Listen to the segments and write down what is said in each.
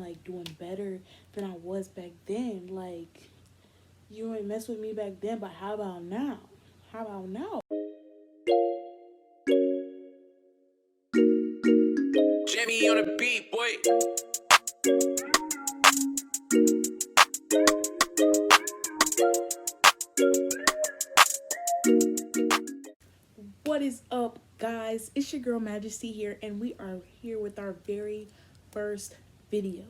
like doing better than I was back then. Like, you ain't mess with me back then, but how about now? How about now? Jimmy on the beat, boy. What is up, guys? It's your girl Majesty here, and we are here with our very first video.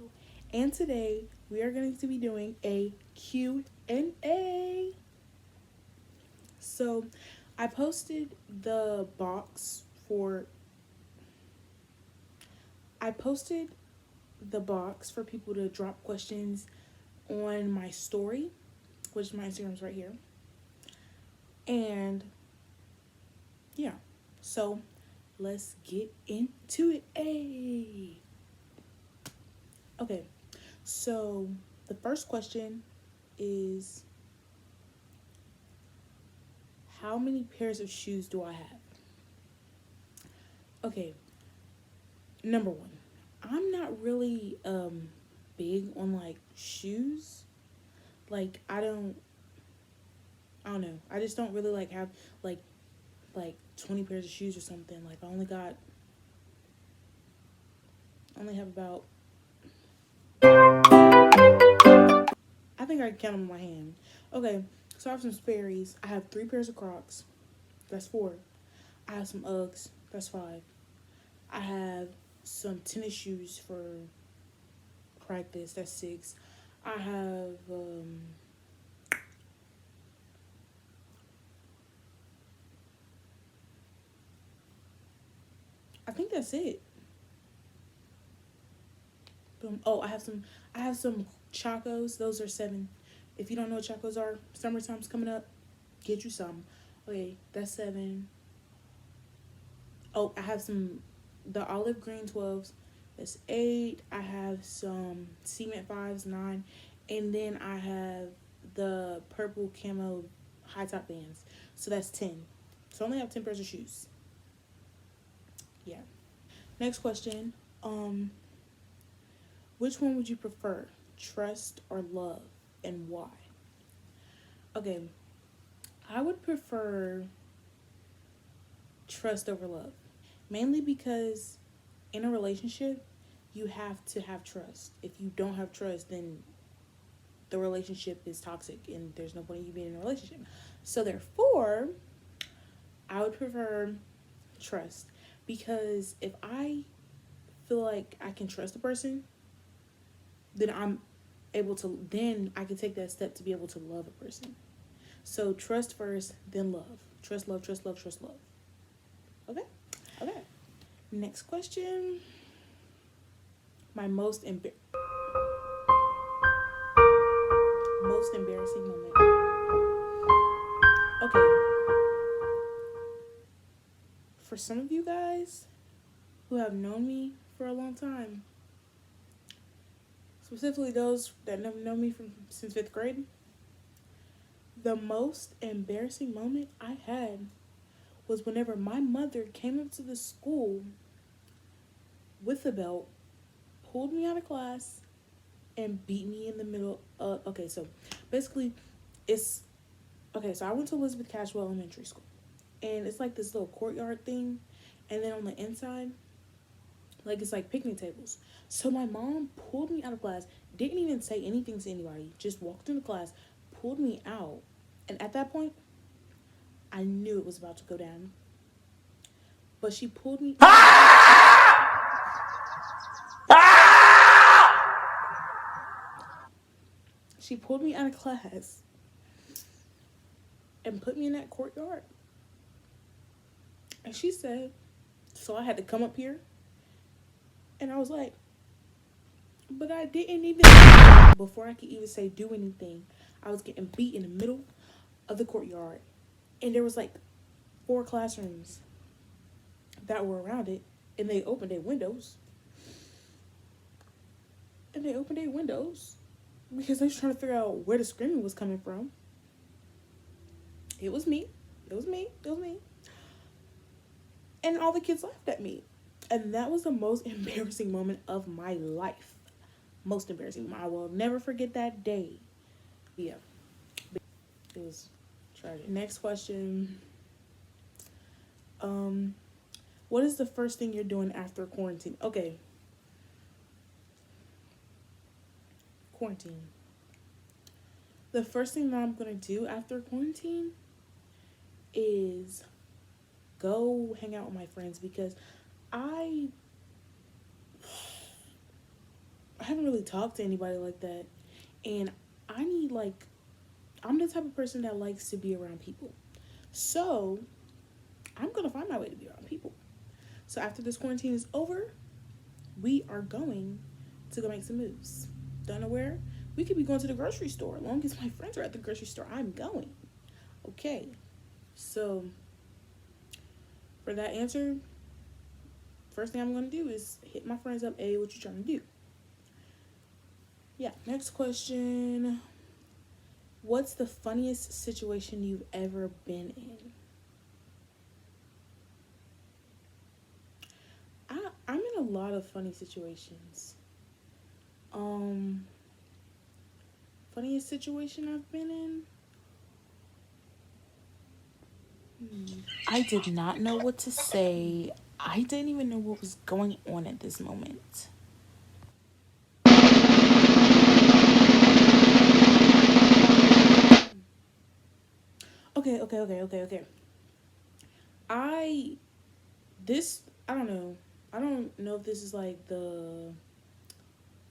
And today we are going to be doing a Q&A. So, I posted the box for I posted the box for people to drop questions on my story, which my Instagram's right here. And yeah, so let's get into it. Okay, so the first question is, how many pairs of shoes do I have? Okay, number one, I'm not really big on like shoes. Like I don't know. I just don't really like have like 20 pairs of shoes or something. Like I only have about, I think I can count them on my hand. Okay, so I have some Sperry's. I have 3 pairs of Crocs. That's 4. I have some Uggs. That's 5. I have some tennis shoes for practice. That's 6. I have I think that's it. Oh, I have some Chacos. Those are 7. If you don't know what Chacos are, summertime's coming up. Get you some. Okay, that's 7. Oh, I have some the olive green 12s. That's 8. I have some cement 5s, 9, and then I have the purple camo high top bands. So that's 10. So I only have 10 pairs of shoes. Yeah. Next question. Which one would you prefer? Trust or love, and why? Okay. I would prefer trust over love. Mainly because in a relationship, you have to have trust. If you don't have trust, then the relationship is toxic and there's no point in you being in a relationship. So therefore, I would prefer trust, because if I feel like I can trust a person, then I can take that step to be able to love a person. So trust first, then love. Trust, love, trust, love, trust, love. Okay? Okay. Next question. My most embarrassing moment. Okay. For some of you guys who have known me for a long time, specifically those that have known me from since 5th grade, the most embarrassing moment I had was whenever my mother came up to the school with a belt, pulled me out of class, and beat me in the middle of. Okay, so basically, it's. Okay, so I went to Elizabeth Cashwell Elementary School, and it's like this little courtyard thing, and then on the inside, like it's like picnic tables. So my mom pulled me out of class, didn't even say anything to anybody, just walked into class, pulled me out, and at that point, I knew it was about to go down. But she pulled me. She pulled me out of class and put me in that courtyard. And she said, so I had to come up here. And I was like, but I didn't even. Before I could even say do anything, I was getting beat in the middle of the courtyard. And there was like 4 classrooms that were around it. And they opened their windows. Because they was trying to figure out where the screaming was coming from. It was me. It was me. It was me. And all the kids laughed at me. And that was the most embarrassing moment of my life. Most embarrassing moment. I will never forget that day. Yeah, it was tragic. Next question. What is the first thing you're doing after quarantine? Okay. Quarantine. The first thing that I'm gonna do after quarantine is go hang out with my friends because I haven't really talked to anybody like that, and I need like I'm the type of person that likes to be around people, so I'm gonna find my way to be around people. So after this quarantine is over, we are going to go make some moves. Don't know where? We could be going to the grocery store. As long as my friends are at the grocery store, I'm going. Okay. So for that answer, first thing I'm gonna do is hit my friends up. Hey, what you trying to do? Yeah. Next question. What's the funniest situation you've ever been in? I'm in a lot of funny situations. Funniest situation I've been in? I did not know what to say. I didn't even know what was going on at this moment. Okay. I I don't know. I don't know if this is like the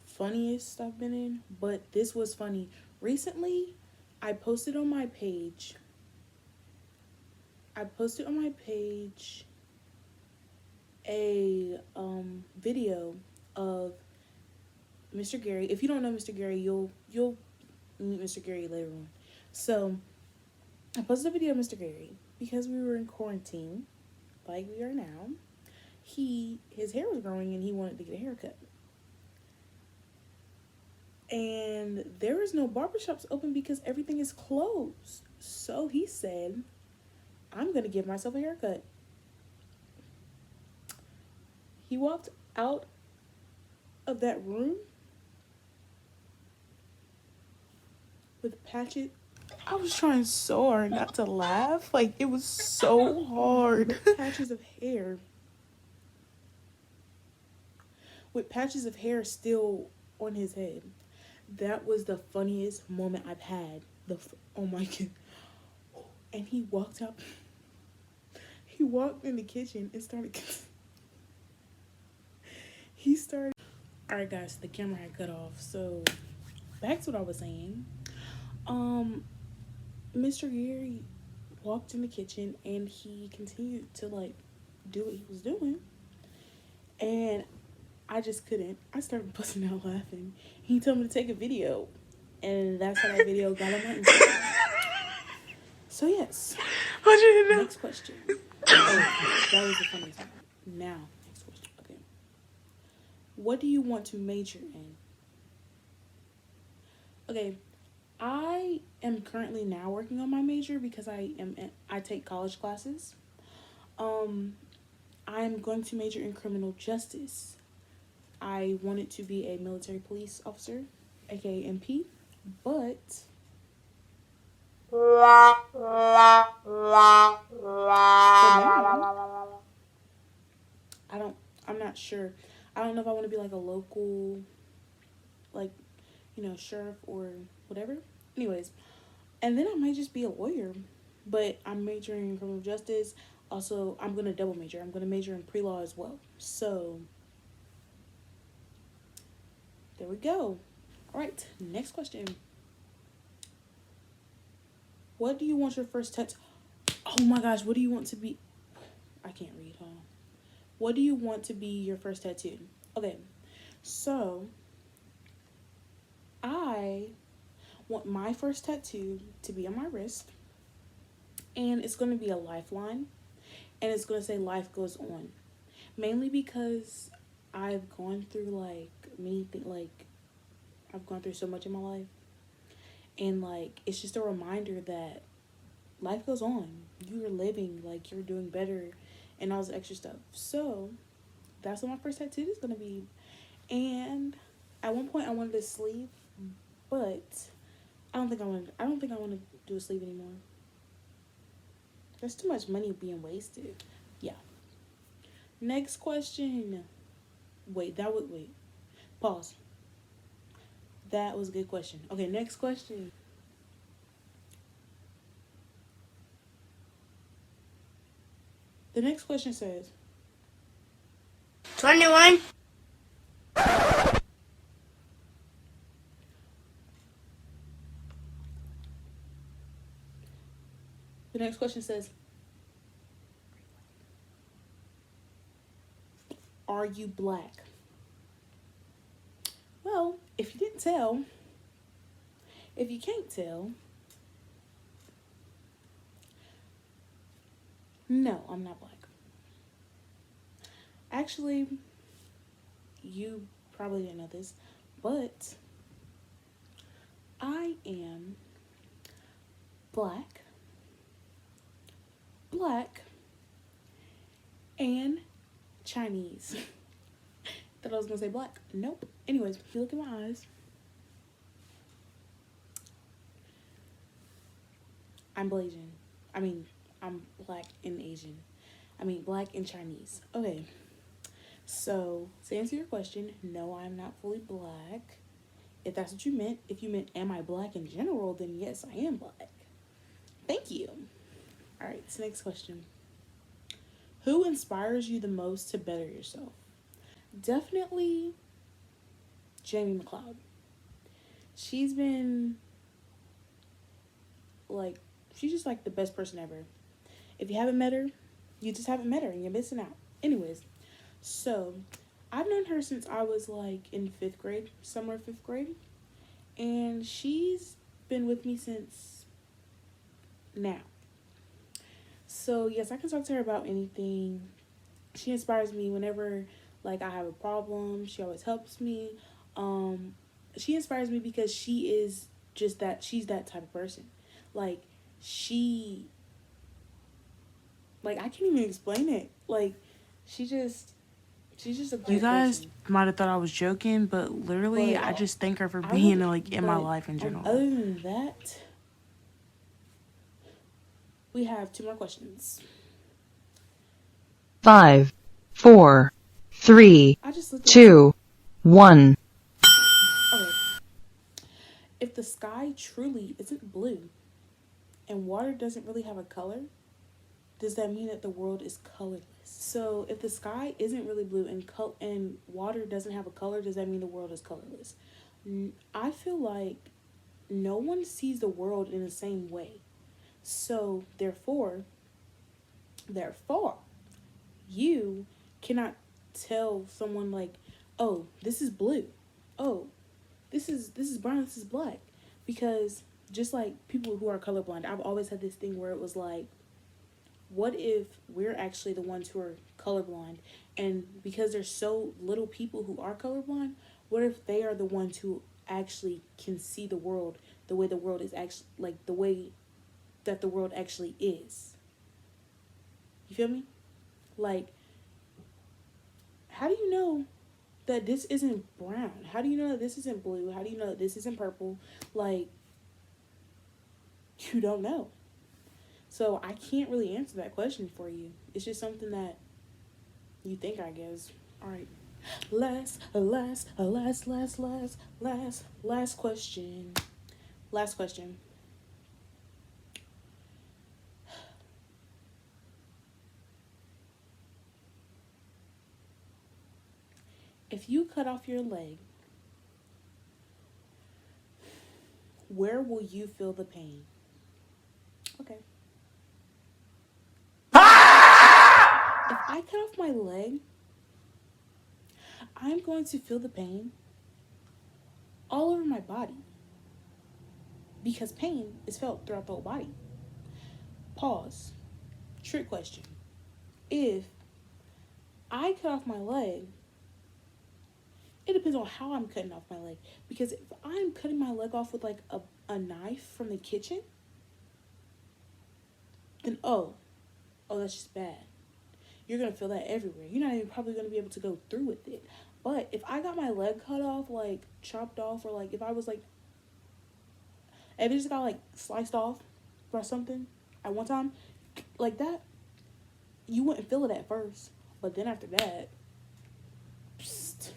funniest I've been in, but this was funny. Recently, I posted on my page. I posted on my page a video of Mr. Gary. If you don't know Mr. Gary, you'll meet Mr. Gary later on. So I posted a video of Mr. Gary because we were in quarantine, like we are now. His hair was growing and he wanted to get a haircut. And there is no barbershops open because everything is closed. So he said, I'm gonna give myself a haircut. He walked out of that room with patches. I was trying so hard not to laugh. Like, it was so hard. Patches of hair. With patches of hair still on his head. That was the funniest moment I've had. Oh my God. And he walked out. He walked in the kitchen and started. He started. Alright, guys, the camera had cut off. So, back to what I was saying. Mr. Gary walked in the kitchen and he continued to like do what he was doing. And I just couldn't. I started busting out laughing. He told me to take a video. And that's how that video got on my Instagram. So, yes. Next question. Oh, that was the funniest one. Now, next question. Okay. What do you want to major in? Okay. I am currently now working on my major because I take college classes. I'm going to major in criminal justice. I wanted to be a military police officer, aka MP, but I'm not sure. I don't know if I want to be like a local, like, sheriff or whatever. Anyways, and then I might just be a lawyer, but I'm majoring in criminal justice. Also, I'm going to double major. I'm going to major in pre-law as well. So, there we go. All right, next question. What do you want your first tattoo? Oh my gosh, what do you want to be? I can't read, huh? What do you want to be your first tattoo? Okay, so I want my first tattoo to be on my wrist, and it's going to be a lifeline, and it's going to say life goes on. Mainly because I've gone through like many things, like I've gone through so much in my life, and like it's just a reminder that life goes on. You're living, like you're doing better, and all this extra stuff. So that's what my first tattoo is going to be. And At one point, I wanted a sleeve, but I don't think I want. I don't think I want to do a sleeve anymore. There's too much money being wasted. Yeah. Next question. Wait. Pause. That was a good question. Okay, next question. The next question says, 21. the next question says, are you black? Well, if you didn't tell, if you can't tell, no, I'm not black. Actually, you probably didn't know this, but I am black, and Chinese. Thought I was gonna say black. Nope. Anyways, if you look at my eyes, I'm Blasian. I'm black and Asian. Black and Chinese. Okay. So, to answer your question, no, I'm not fully black. If that's what you meant, if you meant, am I black in general, then yes, I am black. Thank you. Alright, so next question. Who inspires you the most to better yourself? Definitely Jamie McLeod. She's been she's just like the best person ever. If you haven't met her, you just haven't met her and you're missing out. Anyways, so I've known her since I was like in 5th grade, somewhere 5th grade. And she's been with me since now. So yes, I can talk to her about anything. She inspires me whenever like I have a problem. She always helps me. She inspires me because she is just that. She's that type of person. Like I can't even explain it. Like she's just a great You guys person. might have thought I was joking, but literally, But I just thank her for I being would- like in my but, life in general. Other than that, we have 2 more questions. 5, 4, 3, I just looked at 2, 1. Okay. If the sky truly isn't blue and water doesn't really have a color, does that mean that the world is colorless? So if the sky isn't really blue and water doesn't have a color, does that mean the world is colorless? I feel like no one sees the world in the same way. So therefore, you cannot tell someone like, oh, this is blue. Oh, this is brown, this is black. Because just like people who are colorblind, I've always had this thing where it was like, what if we're actually the ones who are colorblind? And because there's so little people who are colorblind, what if they are the ones who actually can see the world the way the world is actually, like the way that the world actually is? You feel me? Like, how do you know that this isn't brown? How do you know that this isn't blue? How do you know that this isn't purple? Like, you don't know. So I can't really answer that question for you. It's just something that you think, I guess. All right. Last question. Last question. If you cut off your leg, where will you feel the pain? Okay. If I cut off my leg, I'm going to feel the pain all over my body. Because pain is felt throughout the whole body. Pause. Trick question. If I cut off my leg, it depends on how I'm cutting off my leg. Because if I'm cutting my leg off with like a knife from the kitchen, then that's just bad. You're going to feel that everywhere. You're not even probably going to be able to go through with it. But if I got my leg cut off, like chopped off, or like if I was like, if it just got like sliced off or something at one time, like that, you wouldn't feel it at first. But then after that, psst,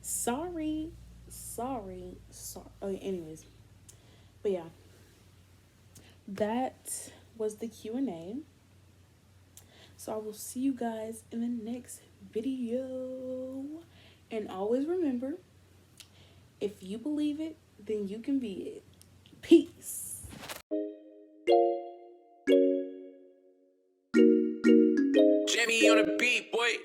sorry. Okay, anyways, but yeah, that was the Q&A. So I will see you guys in the next video. And always remember, if you believe it, then you can be it. Peace. Jimmy on a beat, boy.